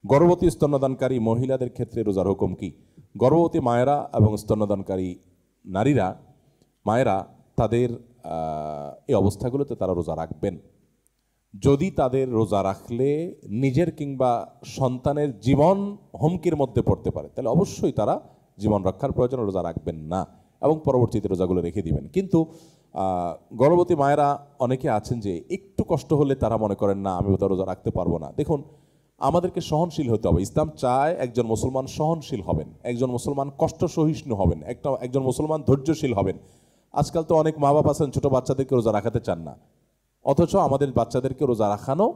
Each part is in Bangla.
গর্ভবতী স্তন্যদানকারী মহিলাদের ক্ষেত্রে রোজার হুকুম কি? গর্ভবতী মায়েরা এবং স্তন্যদানকারী নারীরা মায়েরা তাদের এই অবস্থাগুলোতে তারা রোজা রাখবেন। যদি তাদের রোজা রাখলে নিজের কিংবা সন্তানের জীবন হুমকির মধ্যে পড়তে পারে, তাহলে অবশ্যই তারা জীবন রক্ষার প্রয়োজনে রোজা রাখবেন না এবং পরবর্তীতে রোজাগুলো রেখে দিবেন। কিন্তু গর্ভবতী মায়েরা অনেকে আছেন যে একটু কষ্ট হলে তারা মনে করেন না আমি ওটা রোজা রাখতে পারবো না। দেখুন, আমাদেরকে সহনশীল হতে হবে। ইসলাম চায় একজন মুসলমান সহনশীল হবেন, একজন মুসলমান কষ্ট সহিষ্ণু হবেন, একজন মুসলমান ধৈর্যশীল হবেন। আজকাল তো অনেক মা বাবা আছেন ছোট বাচ্চাদেরকে রোজা রাখাতে চান না, অথচ আমাদের বাচ্চাদেরকে রোজা রাখানো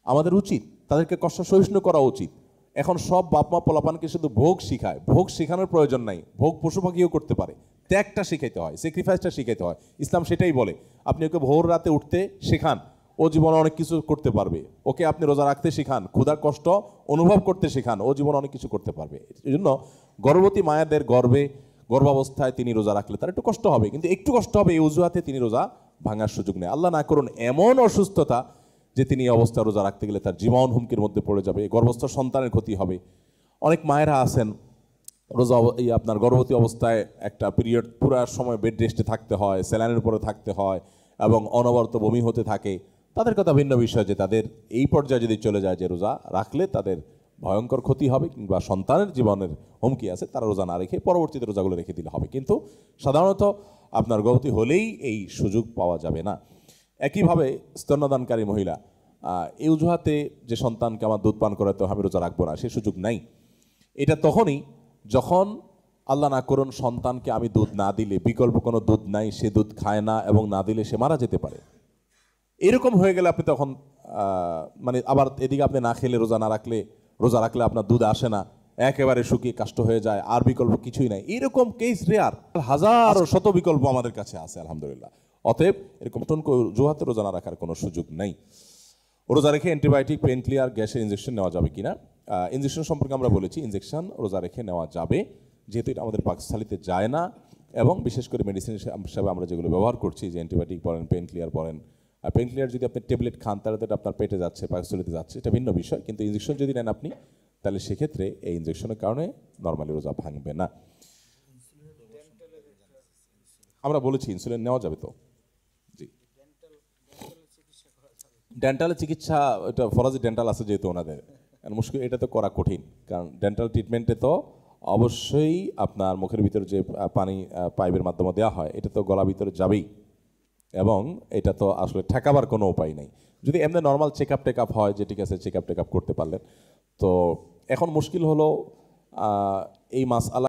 আমাদের উচিত, তাদেরকে কষ্ট সহিষ্ণু করা উচিত। এখন সব বাপ মা পোলাপানকে শুধু ভোগ শিখায়, ভোগ শেখানোর প্রয়োজন নাই। ভোগ পশু পাখিও করতে পারে, ত্যাগটা শিখাইতে হয়, স্যাক্রিফাইসটা শিখাইতে হয়। ইসলাম সেটাই বলে। আপনি ওকে ভোর রাতে উঠতে শেখান, ও জীবনে অনেক কিছু করতে পারবে। ওকে আপনি রোজা রাখতে শেখান, ক্ষুধার কষ্ট অনুভব করতে শেখান, ও জীবনে অনেক কিছু করতে পারবে। এই জন্য গর্ভবতী মায়েদের গর্ভাবস্থায় তিনি রোজা রাখলে তার একটু কষ্ট হবে, কিন্তু একটু কষ্ট হবে এই অজুহাতে তিনি রোজা ভাঙার সুযোগ নেই। আল্লাহ না করুন এমন অসুস্থতা যে তিনি এই অবস্থা রোজা রাখতে গেলে তার জীবন হুমকির মধ্যে পড়ে যাবে, গর্ভস্থ সন্তানের ক্ষতি হবে। অনেক মায়েরা আছেন রোজা আপনার গর্ভবতী অবস্থায় একটা পিরিয়ড পুরা সময় বেড রেস্টে থাকতে হয়, স্যালাইনের উপরে থাকতে হয় এবং অনবরত বমি হতে থাকে। তাদের কথা ভিন্ন বিষয় যে তাদের এই পর্যায়ে যদি চলে যায় যে রোজা রাখলে তাদের ভয়ঙ্কর ক্ষতি হবে কিংবা সন্তানের জীবনের হুমকি আছে, তারা রোজা না রেখে পরবর্তীতে রোজাগুলো রেখে দিলে হবে। কিন্তু সাধারণত আপনার গর্ভবতী হলেই এই সুযোগ পাওয়া যাবে না। একইভাবে স্তন্যদানকারী মহিলা এই অজুহাতে যে সন্তানকে আমার দুধ পান করাতে আমি রোজা রাখবো না, সে সুযোগ নাই। এটা তখনই যখন আল্লাহ না করুন সন্তানকে আমি দুধ না দিলে, বিকল্প কোনো দুধ নাই, সে দুধ খায় না এবং না দিলে সে মারা যেতে পারে। এরকম হয়ে গেলে আপনি তখন মানে আবার এদিকে আপনি না খেলে রোজা রাখলে আপনার দুধ আসে না, একেবারে শুকিয়ে কাষ্ট হয়ে যায়, আর বিকল্প কিছুই নাই। এরকম কেস রেয়ার, হাজারো শত বিকল্প আমাদের কাছে আছে আলহামদুলিল্লাহ। অতএব এরকম টনকো অজুহাতে রোজা না রাখার কোনো সুযোগ নেই। রোজা রেখে অ্যান্টিবায়োটিক, পেন ক্লিয়ার, গ্যাসের ইনজেকশন নেওয়া যাবে কিনা? ইনজেকশন সম্পর্কে আমরা বলেছি ইনজেকশন রোজা রেখে নেওয়া যাবে, যেহেতু এটা আমাদের পাকস্থলিতে যায় না এবং বিশেষ করে মেডিসিন হিসাবে আমরা যেগুলো ব্যবহার করছি, যে অ্যান্টিবায়োটিক বলেন, পেন ক্লিয়ার বলেন, পেন ক্লিয়ার যদি আপনি ট্যাবলেট খান তাহলে তো আপনার পেটে যাচ্ছে, পাকস্থলিতে যাচ্ছে, এটা ভিন্ন বিষয়। কিন্তু ইনজেকশন যদি নেন আপনি, তাহলে সেক্ষেত্রে এই ইনজেকশনের কারণে নর্মালি রোজা ভাঙবে না। আমরা বলেছি ইনসুলিন নেওয়া যাবে তো। জি, ডেন্টালের চিকিৎসা, এটা ফরাজি ডেন্টাল আছে যেহেতু ওনাদের, মুশকিল এটা তো করা কঠিন, কারণ ডেন্টাল ট্রিটমেন্টে তো অবশ্যই আপনার মুখের ভিতরে যে পানি পাইপের মাধ্যমে দেওয়া হয় এটা তো গলা ভিতরে যাবেই, এবং এটা তো আসলে ঠেকাবার কোনো উপায় নেই। যদি এমনি নর্মাল চেক আপ হয় যে ঠিক আছে চেক আপ করতে পারলেন। তো এখন মুশকিল হলো এই মাসআলা